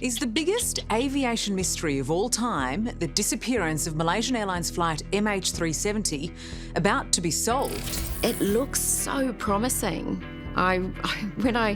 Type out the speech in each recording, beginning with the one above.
Is the biggest aviation mystery of all time, the disappearance of Malaysian Airlines Flight MH370, about to be solved? It looks so promising. When I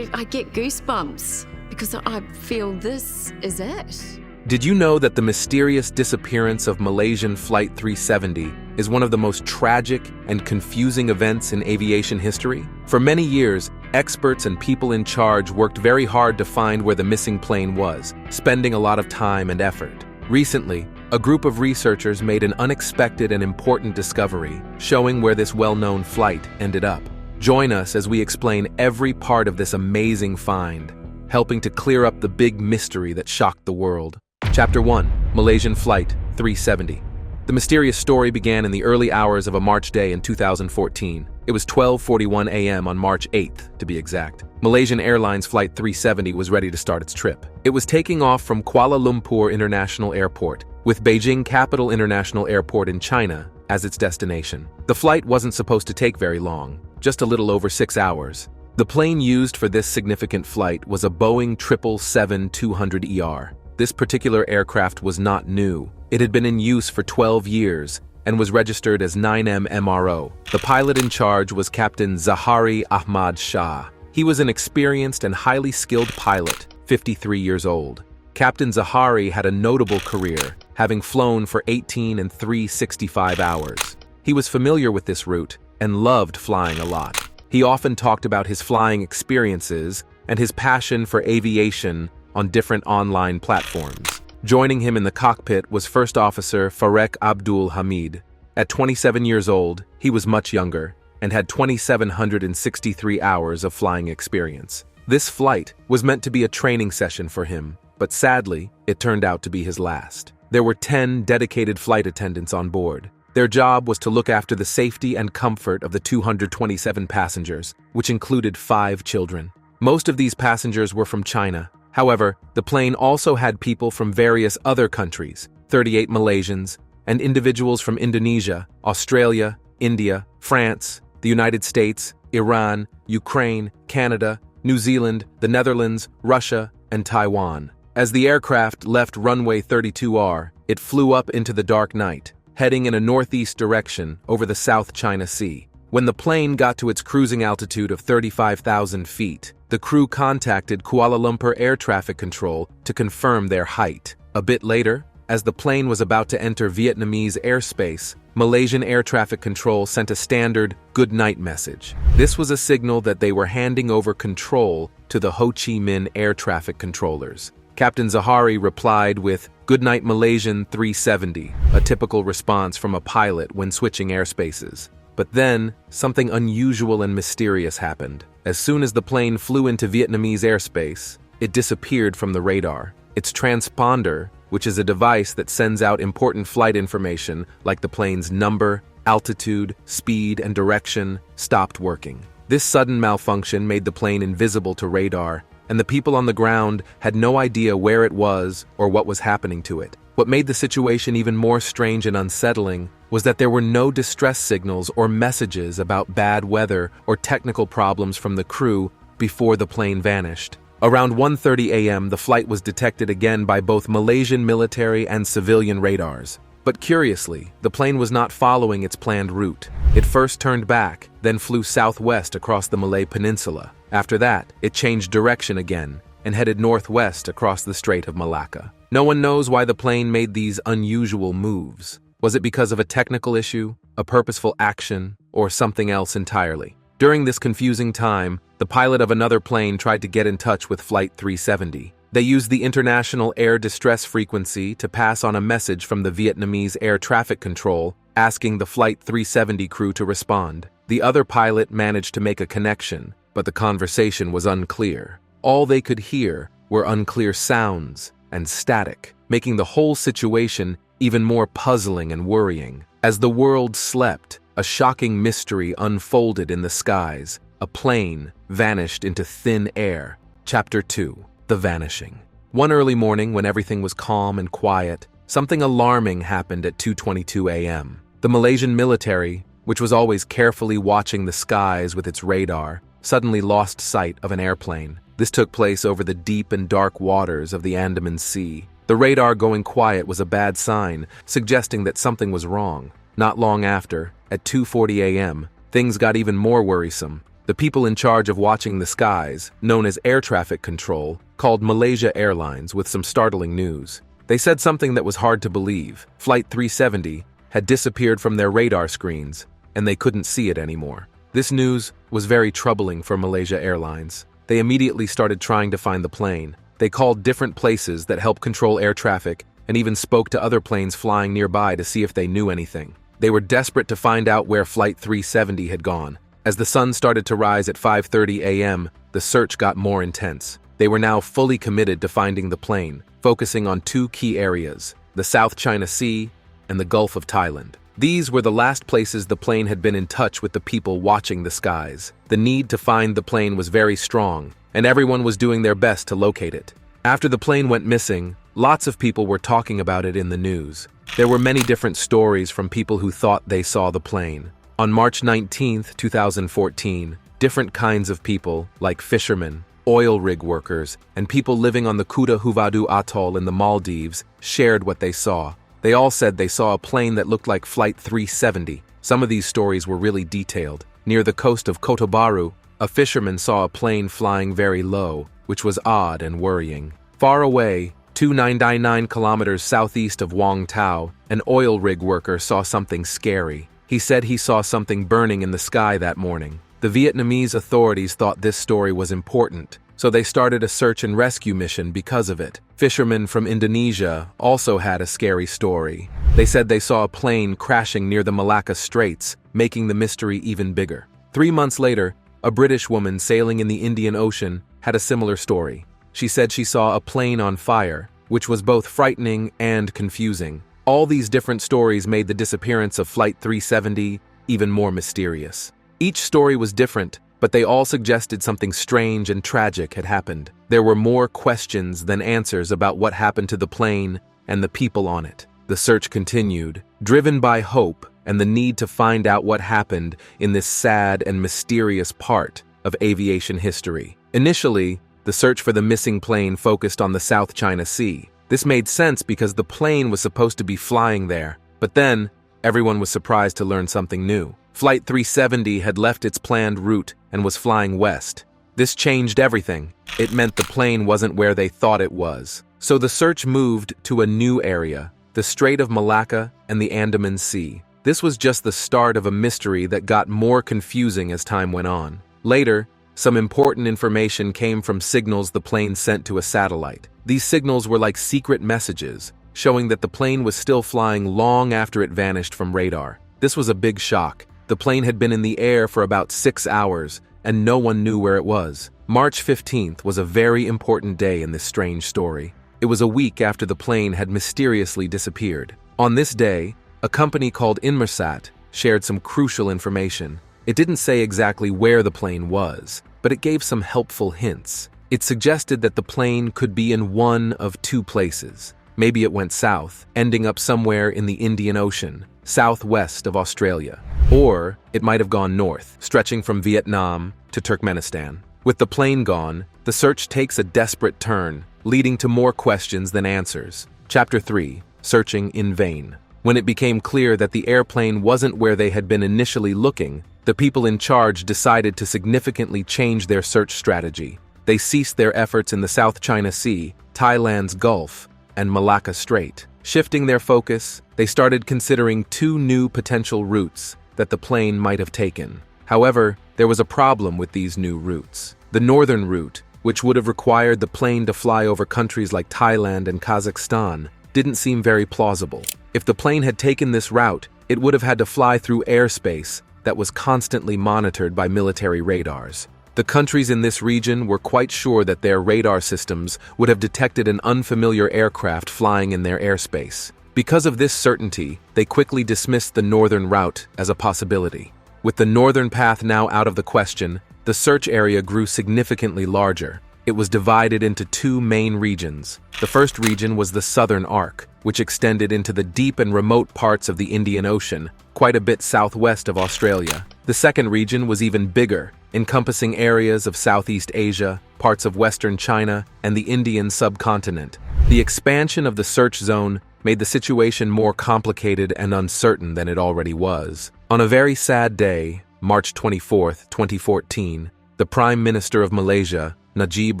get goosebumps because I feel this is it. Did you know that the mysterious disappearance of Malaysian Flight 370 is one of the most tragic and confusing events in aviation history? For many years, experts and people in charge worked very hard to find where the missing plane was, spending a lot of time and effort. Recently, a group of researchers made an unexpected and important discovery, showing where this well-known flight ended up. Join us as we explain every part of this amazing find, helping to clear up the big mystery that shocked the world. Chapter 1. Malaysian Flight 370. The mysterious story began in the early hours of a March day in 2014. It was 12:41 a.m. on March 8th, to be exact. Malaysian Airlines Flight 370 was ready to start its trip. It was taking off from Kuala Lumpur International Airport, with Beijing Capital International Airport in China as its destination. The flight wasn't supposed to take very long, just a little over 6 hours. The plane used for this significant flight was a Boeing 777-200ER. This particular aircraft was not new. It had been in use for 12 years and was registered as 9M MRO. The pilot in charge was Captain Zahari Ahmad Shah. He was an experienced and highly skilled pilot, 53 years old. Captain Zahari had a notable career, having flown for 18 and 365 hours. He was familiar with this route and loved flying a lot. He often talked about his flying experiences and his passion for aviation on different online platforms. Joining him in the cockpit was First Officer Farek Abdul Hamid. At 27 years old, he was much younger and had 2,763 hours of flying experience. This flight was meant to be a training session for him, but sadly, it turned out to be his last. There were 10 dedicated flight attendants on board. Their job was to look after the safety and comfort of the 227 passengers, which included 5 children. Most of these passengers were from China. However, the plane also had people from various other countries, 38 Malaysians, and individuals from Indonesia, Australia, India, France, the United States, Iran, Ukraine, Canada, New Zealand, the Netherlands, Russia, and Taiwan. As the aircraft left runway 32R, it flew up into the dark night, heading in a northeast direction over the South China Sea. When the plane got to its cruising altitude of 35,000 feet, the crew contacted Kuala Lumpur Air Traffic Control to confirm their height. A bit later, as the plane was about to enter Vietnamese airspace, Malaysian Air Traffic Control sent a standard "good night" message. This was a signal that they were handing over control to the Ho Chi Minh Air Traffic Controllers. Captain Zahari replied with "Good night Malaysian 370," a typical response from a pilot when switching airspaces. But then, something unusual and mysterious happened. As soon as the plane flew into Vietnamese airspace, it disappeared from the radar. Its transponder, which is a device that sends out important flight information like the plane's number, altitude, speed, and direction, stopped working. This sudden malfunction made the plane invisible to radar, and the people on the ground had no idea where it was or what was happening to it. What made the situation even more strange and unsettling was that there were no distress signals or messages about bad weather or technical problems from the crew before the plane vanished. Around 1:30 a.m., the flight was detected again by both Malaysian military and civilian radars. But curiously, the plane was not following its planned route. It first turned back, then flew southwest across the Malay Peninsula. After that, it changed direction again and headed northwest across the Strait of Malacca. No one knows why the plane made these unusual moves. Was it because of a technical issue, a purposeful action, or something else entirely? During this confusing time, the pilot of another plane tried to get in touch with Flight 370. They used the International Air Distress Frequency to pass on a message from the Vietnamese Air Traffic Control, asking the Flight 370 crew to respond. The other pilot managed to make a connection, but the conversation was unclear. All they could hear were unclear sounds and static, making the whole situation even more puzzling and worrying. As the world slept, a shocking mystery unfolded in the skies. A plane vanished into thin air. Chapter 2. The Vanishing. One early morning, when everything was calm and quiet, something alarming happened at 2:22 a.m. The Malaysian military, which was always carefully watching the skies with its radar, suddenly lost sight of an airplane. This took place over the deep and dark waters of the Andaman Sea. The radar going quiet was a bad sign, suggesting that something was wrong. Not long after, at 2:40 a.m., things got even more worrisome. The people in charge of watching the skies, known as air traffic control, called Malaysia Airlines with some startling news. They said something that was hard to believe. Flight 370 had disappeared from their radar screens, and they couldn't see it anymore. This news was very troubling for Malaysia Airlines. They immediately started trying to find the plane. They called different places that help control air traffic and even spoke to other planes flying nearby to see if they knew anything. They were desperate to find out where Flight 370 had gone. As the sun started to rise at 5:30 a.m., the search got more intense. They were now fully committed to finding the plane, focusing on two key areas, the South China Sea and the Gulf of Thailand. These were the last places the plane had been in touch with the people watching the skies. The need to find the plane was very strong, and everyone was doing their best to locate it. After the plane went missing, lots of people were talking about it in the news. There were many different stories from people who thought they saw the plane. On March 19, 2014, different kinds of people, like fishermen, oil rig workers, and people living on the Kuta Huvadu Atoll in the Maldives, shared what they saw. They all said they saw a plane that looked like Flight 370. Some of these stories were really detailed. Near the coast of Kota Baru, a fisherman saw a plane flying very low, which was odd and worrying. Far away, 299 kilometers southeast of Wong Tau, an oil rig worker saw something scary. He said he saw something burning in the sky that morning. The Vietnamese authorities thought this story was important, so they started a search and rescue mission because of it. Fishermen from Indonesia also had a scary story. They said they saw a plane crashing near the Malacca Straits, making the mystery even bigger. 3 months later, a British woman sailing in the Indian Ocean had a similar story. She said she saw a plane on fire, which was both frightening and confusing. All these different stories made the disappearance of Flight 370 even more mysterious. Each story was different, but they all suggested something strange and tragic had happened. There were more questions than answers about what happened to the plane and the people on it. The search continued, driven by hope and the need to find out what happened in this sad and mysterious part of aviation history. Initially, the search for the missing plane focused on the South China Sea. This made sense because the plane was supposed to be flying there. But then, everyone was surprised to learn something new. Flight 370 had left its planned route and was flying west. This changed everything. It meant the plane wasn't where they thought it was. So the search moved to a new area, the Strait of Malacca and the Andaman Sea. This was just the start of a mystery that got more confusing as time went on. Later, some important information came from signals the plane sent to a satellite. These signals were like secret messages, showing that the plane was still flying long after it vanished from radar. This was a big shock. The plane had been in the air for about 6 hours, and no one knew where it was. March 15th was a very important day in this strange story. It was a week after the plane had mysteriously disappeared. On this day, a company called Inmarsat shared some crucial information. It didn't say exactly where the plane was, but it gave some helpful hints. It suggested that the plane could be in one of two places. Maybe it went south, ending up somewhere in the Indian Ocean, southwest of Australia. Or it might have gone north, stretching from Vietnam to Turkmenistan. With the plane gone, the search takes a desperate turn, leading to more questions than answers. Chapter 3: Searching in Vain. When it became clear that the airplane wasn't where they had been initially looking, the people in charge decided to significantly change their search strategy. They ceased their efforts in the South China Sea, Thailand's Gulf, and Malacca Strait. Shifting their focus, they started considering two new potential routes that the plane might have taken. However, there was a problem with these new routes. The northern route, which would have required the plane to fly over countries like Thailand and Kazakhstan, didn't seem very plausible. If the plane had taken this route, it would have had to fly through airspace that was constantly monitored by military radars. The countries in this region were quite sure that their radar systems would have detected an unfamiliar aircraft flying in their airspace. Because of this certainty, they quickly dismissed the northern route as a possibility. With the northern path now out of the question, the search area grew significantly larger. It was divided into two main regions. The first region was the southern arc, which extended into the deep and remote parts of the Indian Ocean, quite a bit southwest of Australia. The second region was even bigger, encompassing areas of Southeast Asia, parts of Western China, and the Indian subcontinent. The expansion of the search zone made the situation more complicated and uncertain than it already was. On a very sad day, March 24, 2014, the Prime Minister of Malaysia, Najib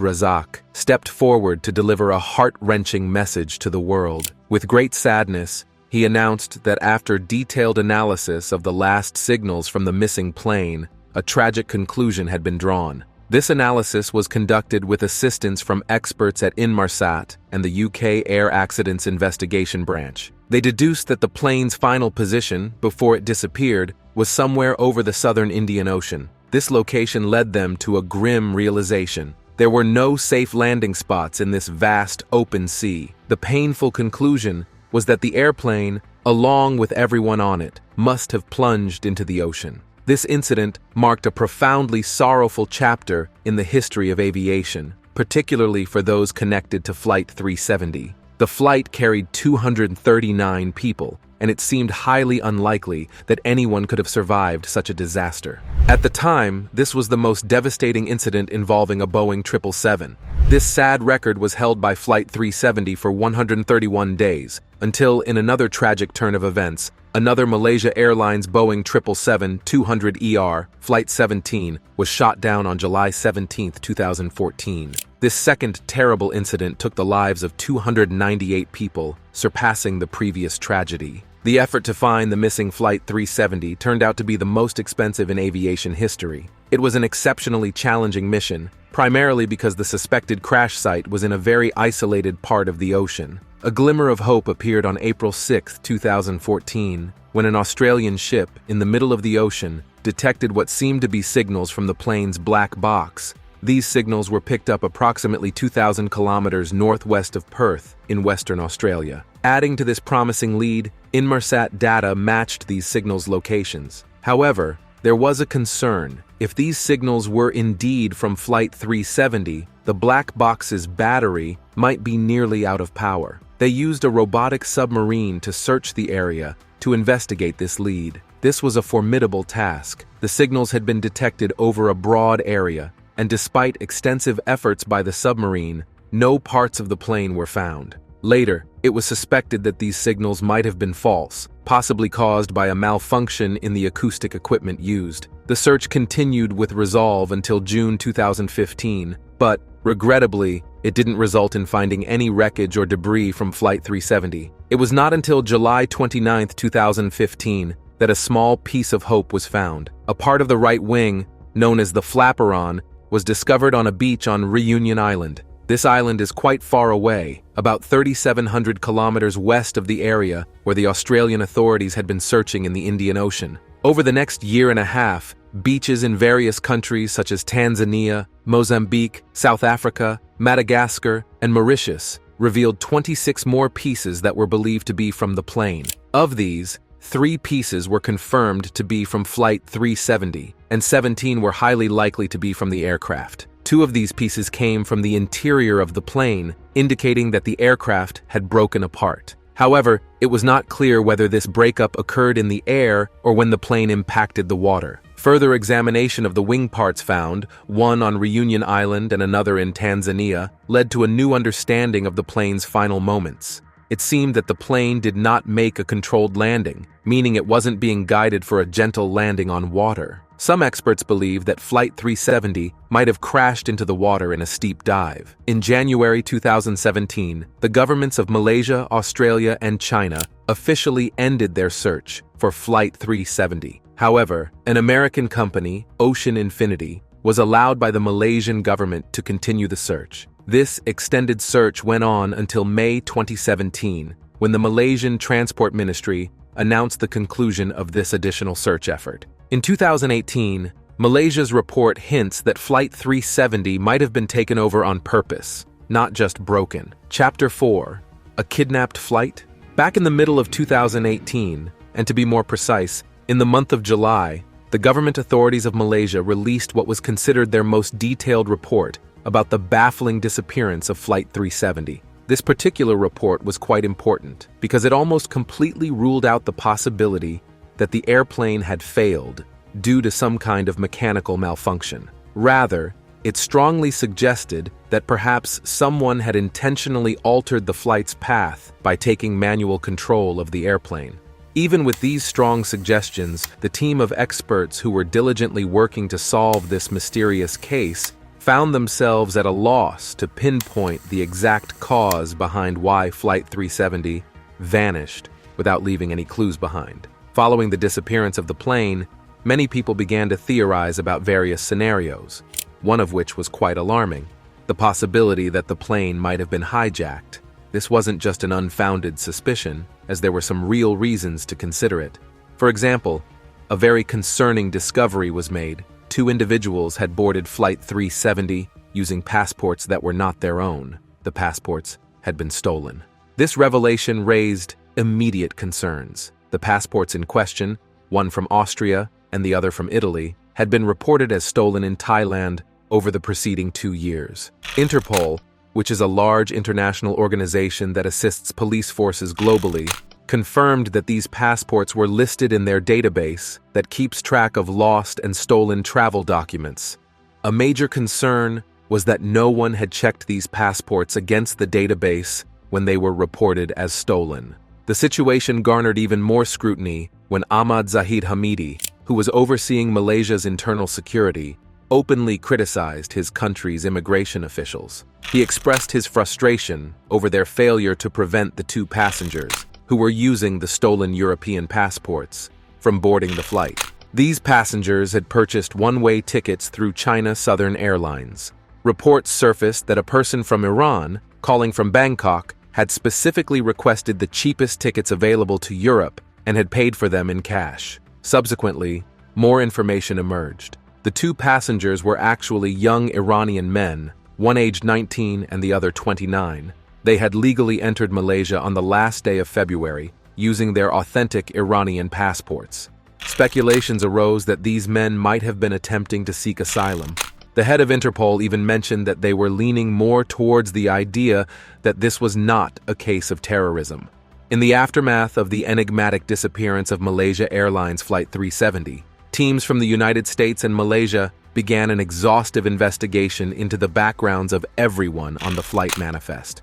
Razak, stepped forward to deliver a heart-wrenching message to the world. With great sadness, he announced that after detailed analysis of the last signals from the missing plane, a tragic conclusion had been drawn. This analysis was conducted with assistance from experts at Inmarsat and the UK Air Accidents Investigation Branch. They deduced that the plane's final position, before it disappeared, was somewhere over the southern Indian Ocean. This location led them to a grim realization. There were no safe landing spots in this vast open sea. The painful conclusion was that the airplane, along with everyone on it, must have plunged into the ocean. This incident marked a profoundly sorrowful chapter in the history of aviation, particularly for those connected to Flight 370. The flight carried 239 people, and it seemed highly unlikely that anyone could have survived such a disaster. At the time, this was the most devastating incident involving a Boeing 777. This sad record was held by Flight 370 for 131 days, until, in another tragic turn of events, another Malaysia Airlines Boeing 777-200ER, Flight 17, was shot down on July 17, 2014. This second terrible incident took the lives of 298 people, surpassing the previous tragedy. The effort to find the missing Flight 370 turned out to be the most expensive in aviation history. It was an exceptionally challenging mission, primarily because the suspected crash site was in a very isolated part of the ocean. A glimmer of hope appeared on April 6, 2014, when an Australian ship, in the middle of the ocean, detected what seemed to be signals from the plane's black box. These signals were picked up approximately 2,000 kilometers northwest of Perth, in Western Australia. Adding to this promising lead, Inmarsat data matched these signals' locations. However, there was a concern. If these signals were indeed from Flight 370, the black box's battery might be nearly out of power. They used a robotic submarine to search the area to investigate this lead. This was a formidable task. The signals had been detected over a broad area, and despite extensive efforts by the submarine, no parts of the plane were found. Later, it was suspected that these signals might have been false, possibly caused by a malfunction in the acoustic equipment used. The search continued with resolve until June 2015, but, regrettably, it didn't result in finding any wreckage or debris from Flight 370. It was not until July 29, 2015, that a small piece of hope was found. A part of the right wing, known as the flaperon, was discovered on a beach on Reunion Island. This island is quite far away, about 3,700 kilometers west of the area where the Australian authorities had been searching in the Indian Ocean. Over the next year and a half, beaches in various countries such as Tanzania, Mozambique, South Africa, Madagascar, and Mauritius revealed 26 more pieces that were believed to be from the plane. Of these, 3 pieces were confirmed to be from Flight 370, and 17 were highly likely to be from the aircraft. 2 of these pieces came from the interior of the plane, indicating that the aircraft had broken apart. However, it was not clear whether this breakup occurred in the air or when the plane impacted the water. Further examination of the wing parts found, one on Reunion Island and another in Tanzania, led to a new understanding of the plane's final moments. It seemed that the plane did not make a controlled landing, meaning it wasn't being guided for a gentle landing on water. Some experts believe that Flight 370 might have crashed into the water in a steep dive. In January 2017, the governments of Malaysia, Australia, and China officially ended their search for Flight 370. However, an American company, Ocean Infinity, was allowed by the Malaysian government to continue the search. This extended search went on until May 2017, when the Malaysian Transport Ministry announced the conclusion of this additional search effort. In 2018, Malaysia's report hints that Flight 370 might have been taken over on purpose, not just broken. Chapter 4: A Kidnapped Flight? Back in the middle of 2018, and to be more precise, in the month of July, the government authorities of Malaysia released what was considered their most detailed report about the baffling disappearance of Flight 370. This particular report was quite important because it almost completely ruled out the possibility that the airplane had failed due to some kind of mechanical malfunction. Rather, it strongly suggested that perhaps someone had intentionally altered the flight's path by taking manual control of the airplane. Even with these strong suggestions, the team of experts who were diligently working to solve this mysterious case found themselves at a loss to pinpoint the exact cause behind why Flight 370 vanished without leaving any clues behind. Following the disappearance of the plane, many people began to theorize about various scenarios, one of which was quite alarming: the possibility that the plane might have been hijacked. This wasn't just an unfounded suspicion, as there were some real reasons to consider it. For example, a very concerning discovery was made. 2 individuals had boarded Flight 370 using passports that were not their own. The passports had been stolen. This revelation raised immediate concerns. The passports in question, one from Austria and the other from Italy, had been reported as stolen in Thailand over the preceding 2 years. Interpol, which is a large international organization that assists police forces globally, confirmed that these passports were listed in their database that keeps track of lost and stolen travel documents. A major concern was that no one had checked these passports against the database when they were reported as stolen. The situation garnered even more scrutiny when Ahmad Zahid Hamidi, who was overseeing Malaysia's internal security, openly criticized his country's immigration officials. He expressed his frustration over their failure to prevent the 2 passengers, who were using the stolen European passports, from boarding the flight. These passengers had purchased one-way tickets through China Southern Airlines. Reports surfaced that a person from Iran, calling from Bangkok, had specifically requested the cheapest tickets available to Europe and had paid for them in cash. Subsequently, more information emerged. The 2 passengers were actually young Iranian men, one aged 19 and the other 29. They had legally entered Malaysia on the last day of February, using their authentic Iranian passports. Speculations arose that these men might have been attempting to seek asylum. The head of Interpol even mentioned that they were leaning more towards the idea that this was not a case of terrorism. In the aftermath of the enigmatic disappearance of Malaysia Airlines Flight 370, teams from the United States and Malaysia began an exhaustive investigation into the backgrounds of everyone on the flight manifest.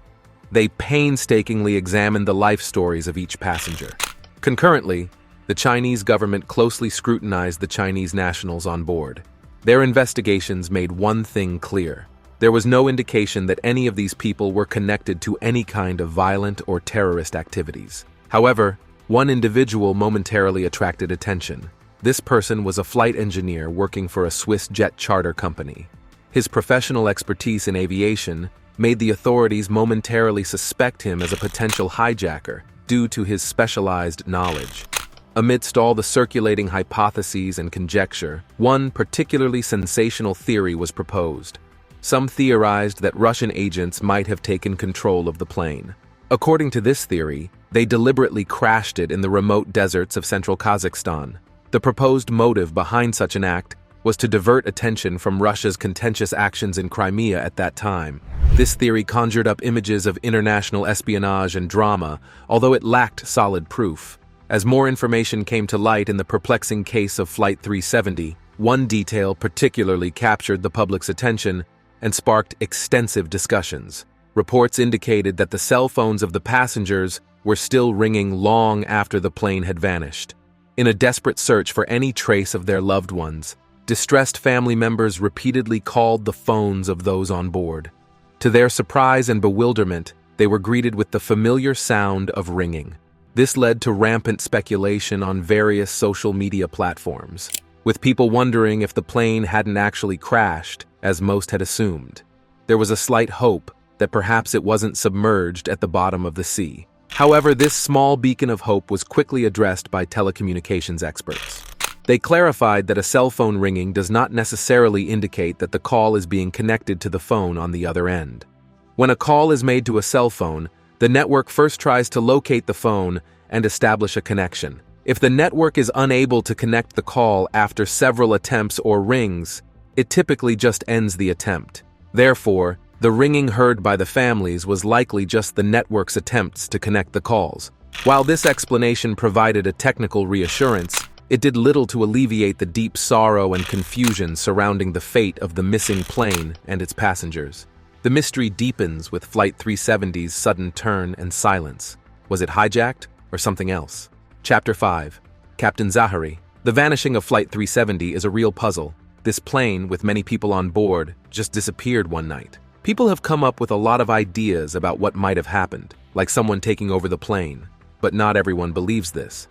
They painstakingly examined the life stories of each passenger. Concurrently, the Chinese government closely scrutinized the Chinese nationals on board. Their investigations made one thing clear: there was no indication that any of these people were connected to any kind of violent or terrorist activities. However, one individual momentarily attracted attention. This person was a flight engineer working for a Swiss jet charter company. His professional expertise in aviation made the authorities momentarily suspect him as a potential hijacker due to his specialized knowledge. Amidst all the circulating hypotheses and conjecture, one particularly sensational theory was proposed. Some theorized that Russian agents might have taken control of the plane. According to this theory, they deliberately crashed it in the remote deserts of central Kazakhstan. The proposed motive behind such an act was to divert attention from Russia's contentious actions in Crimea at that time. This theory conjured up images of international espionage and drama, although it lacked solid proof. As more information came to light in the perplexing case of Flight 370, one detail particularly captured the public's attention and sparked extensive discussions. Reports indicated that the cell phones of the passengers were still ringing long after the plane had vanished. In a desperate search for any trace of their loved ones, distressed family members repeatedly called the phones of those on board. To their surprise and bewilderment, they were greeted with the familiar sound of ringing. This led to rampant speculation on various social media platforms, with people wondering if the plane hadn't actually crashed, as most had assumed. There was a slight hope that perhaps it wasn't submerged at the bottom of the sea. However, this small beacon of hope was quickly addressed by telecommunications experts. They clarified that a cell phone ringing does not necessarily indicate that the call is being connected to the phone on the other end. When a call is made to a cell phone, the network first tries to locate the phone and establish a connection. If the network is unable to connect the call after several attempts or rings, it typically just ends the attempt. Therefore, The ringing heard by the families was likely just the network's attempts to connect the calls. While this explanation provided a technical reassurance, it did little to alleviate the deep sorrow and confusion surrounding the fate of the missing plane and its passengers. The mystery deepens with Flight 370's sudden turn and silence. Was it hijacked or something else? Chapter 5. Captain Zahari. The vanishing of Flight 370 is a real puzzle. This plane, with many people on board, just disappeared one night. People have come up with a lot of ideas about what might have happened, like someone taking over the plane, but not everyone believes this.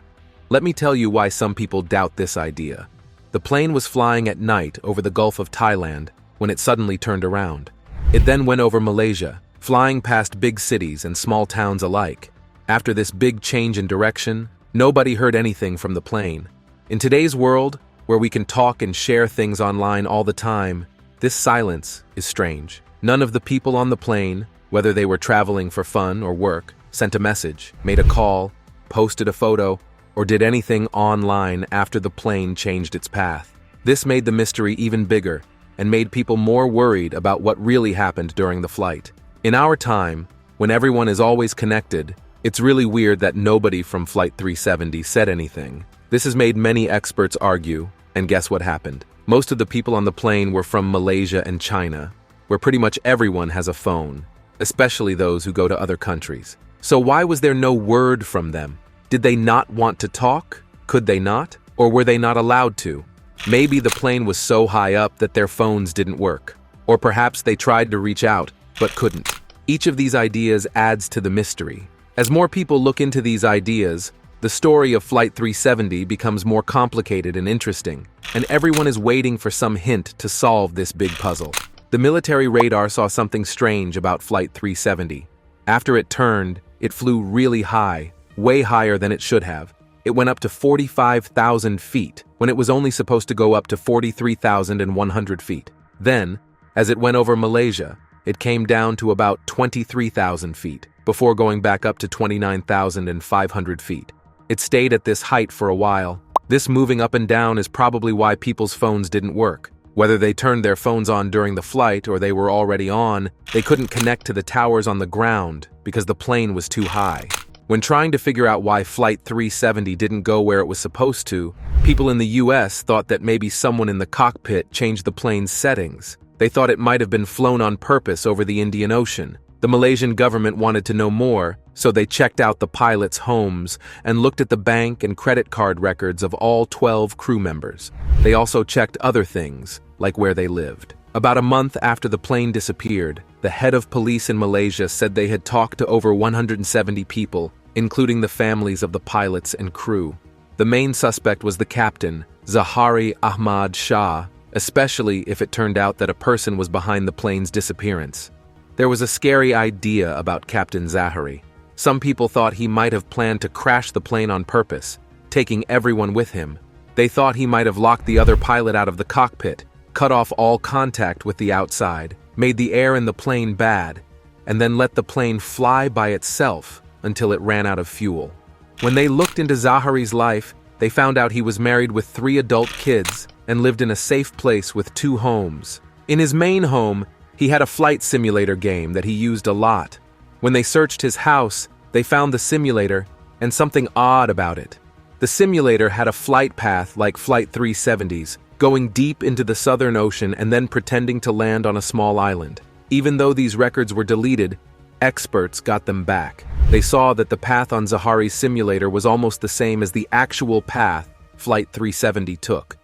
Let me tell you why some people doubt this idea. The plane was flying at night over the Gulf of Thailand when it suddenly turned around. It then went over Malaysia, flying past big cities and small towns alike. After this big change in direction, nobody heard anything from the plane. In today's world, where we can talk and share things online all the time, this silence is strange. None of the people on the plane, whether they were traveling for fun or work, sent a message, made a call, posted a photo, or did anything online after the plane changed its path. This made the mystery even bigger and made people more worried about what really happened during the flight. In our time, when everyone is always connected, it's really weird that nobody from Flight 370 said anything. This has made many experts argue, and guess what happened? Most of the people on the plane were from Malaysia and China, where pretty much everyone has a phone, especially those who go to other countries. So why was there no word from them? Did they not want to talk? Could they not? Or were they not allowed to? Maybe the plane was so high up that their phones didn't work. Or perhaps they tried to reach out, but couldn't. Each of these ideas adds to the mystery. As more people look into these ideas, the story of Flight 370 becomes more complicated and interesting, and everyone is waiting for some hint to solve this big puzzle. The military radar saw something strange about Flight 370. After it turned, it flew really high, way higher than it should have. It went up to 45,000 feet, when it was only supposed to go up to 43,100 feet. Then, as it went over Malaysia, it came down to about 23,000 feet, before going back up to 29,500 feet. It stayed at this height for a while. This moving up and down is probably why people's phones didn't work. Whether they turned their phones on during the flight or they were already on, they couldn't connect to the towers on the ground because the plane was too high. When trying to figure out why Flight 370 didn't go where it was supposed to, people in the US thought that maybe someone in the cockpit changed the plane's settings. They thought it might have been flown on purpose over the Indian Ocean. The Malaysian government wanted to know more, so they checked out the pilots' homes and looked at the bank and credit card records of all 12 crew members. They also checked other things, like where they lived. About a month after the plane disappeared, the head of police in Malaysia said they had talked to over 170 people, including the families of the pilots and crew. The main suspect was the captain, Zahari Ahmad Shah, especially if it turned out that a person was behind the plane's disappearance. There was a scary idea about Captain Zahari. Some people thought he might have planned to crash the plane on purpose, taking everyone with him. They thought he might have locked the other pilot out of the cockpit, cut off all contact with the outside, made the air in the plane bad, and then let the plane fly by itself until it ran out of fuel. When they looked into Zahari's life, they found out he was married with 3 adult kids and lived in a safe place with 2 homes. In his main home, he had a flight simulator game that he used a lot. When they searched his house, they found the simulator and something odd about it. The simulator had a flight path like Flight 370's, going deep into the Southern Ocean and then pretending to land on a small island. Even though these records were deleted, experts got them back. They saw that the path on Zahari's simulator was almost the same as the actual path Flight 370 took.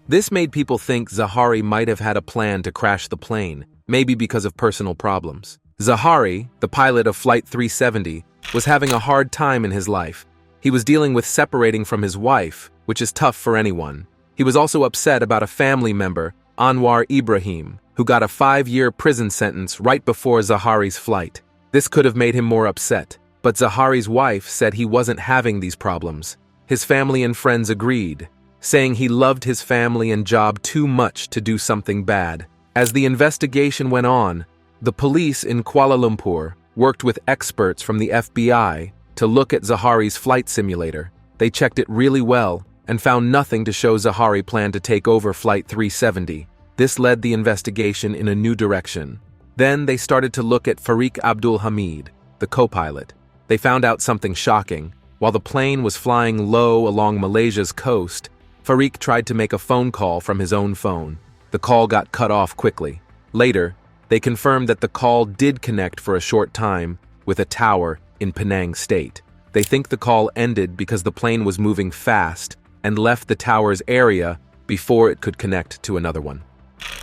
This made people think Zahari might have had a plan to crash the plane, maybe because of personal problems. Zahari, the pilot of Flight 370, was having a hard time in his life. He was dealing with separating from his wife, which is tough for anyone. He was also upset about a family member, Anwar Ibrahim, who got a 5-year prison sentence right before Zahari's flight. This could have made him more upset, but Zahari's wife said he wasn't having these problems. His family and friends agreed, saying he loved his family and job too much to do something bad. As the investigation went on, the police in Kuala Lumpur worked with experts from the FBI to look at Zahari's flight simulator. They checked it really well and found nothing to show Zahari planned to take over Flight 370. This led the investigation in a new direction. Then they started to look at Farik Abdul Hamid, the co-pilot. They found out something shocking. While the plane was flying low along Malaysia's coast, Farik tried to make a phone call from his own phone. The call got cut off quickly. Later, they confirmed that the call did connect for a short time with a tower in Penang State. They think the call ended because the plane was moving fast and left the tower's area before it could connect to another one.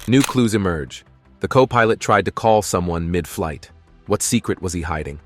New clues emerge. The co-pilot tried to call someone mid-flight. What secret was he hiding?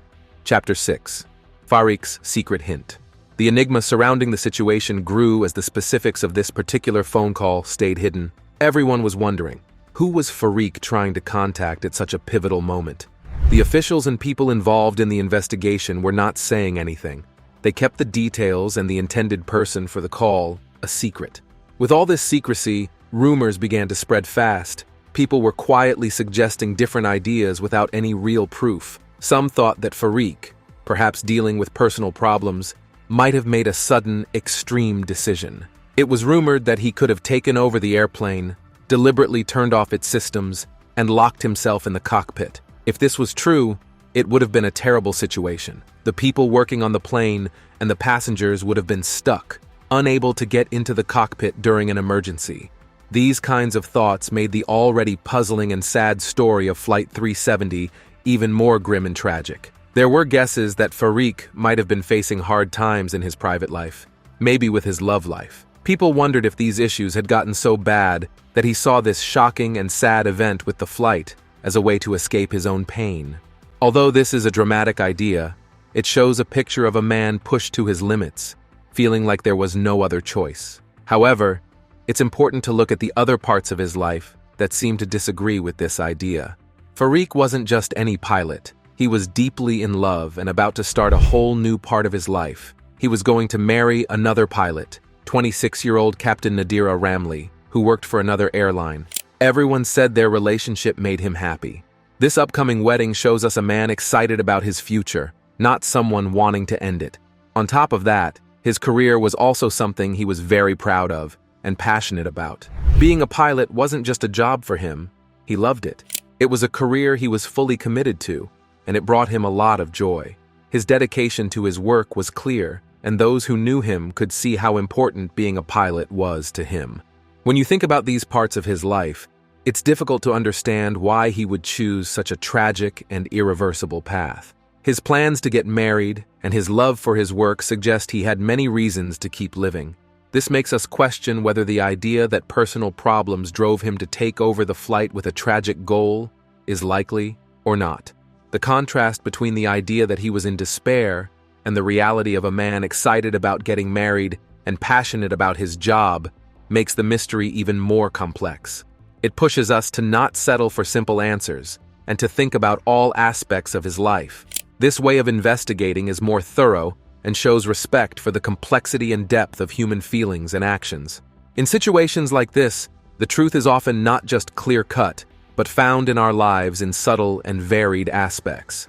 Chapter 6. Farik's secret hint. The enigma surrounding the situation grew as the specifics of this particular phone call stayed hidden. Everyone was wondering, who was Farik trying to contact at such a pivotal moment? The officials and people involved in the investigation were not saying anything. They kept the details and the intended person for the call a secret. With all this secrecy, rumors began to spread fast. People were quietly suggesting different ideas without any real proof. Some thought that Farik, perhaps dealing with personal problems, might have made a sudden, extreme decision. It was rumored that he could have taken over the airplane, deliberately turned off its systems, and locked himself in the cockpit. If this was true, it would have been a terrible situation. The people working on the plane and the passengers would have been stuck, unable to get into the cockpit during an emergency. These kinds of thoughts made the already puzzling and sad story of Flight 370 even more grim and tragic. There were guesses that Farik might have been facing hard times in his private life, maybe with his love life. People wondered if these issues had gotten so bad that he saw this shocking and sad event with the flight as a way to escape his own pain. Although this is a dramatic idea, it shows a picture of a man pushed to his limits, feeling like there was no other choice. However, it's important to look at the other parts of his life that seem to disagree with this idea. Farik wasn't just any pilot. He was deeply in love and about to start a whole new part of his life. He was going to marry another pilot, 26-year-old Captain Nadira Ramli, who worked for another airline. Everyone said their relationship made him happy. This upcoming wedding shows us a man excited about his future, not someone wanting to end it. On top of that, his career was also something he was very proud of and passionate about. Being a pilot wasn't just a job for him, he loved it. It was a career he was fully committed to, and it brought him a lot of joy. His dedication to his work was clear, and those who knew him could see how important being a pilot was to him. When you think about these parts of his life, it's difficult to understand why he would choose such a tragic and irreversible path. His plans to get married and his love for his work suggest he had many reasons to keep living. This makes us question whether the idea that personal problems drove him to take over the flight with a tragic goal is likely or not. The contrast between the idea that he was in despair and the reality of a man excited about getting married and passionate about his job makes the mystery even more complex. It pushes us to not settle for simple answers and to think about all aspects of his life. This way of investigating is more thorough and shows respect for the complexity and depth of human feelings and actions. In situations like this, the truth is often not just clear-cut, but found in our lives in subtle and varied aspects.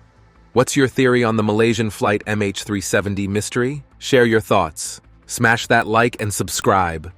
What's your theory on the Malaysian Flight MH370 mystery? Share your thoughts. Smash that like and subscribe.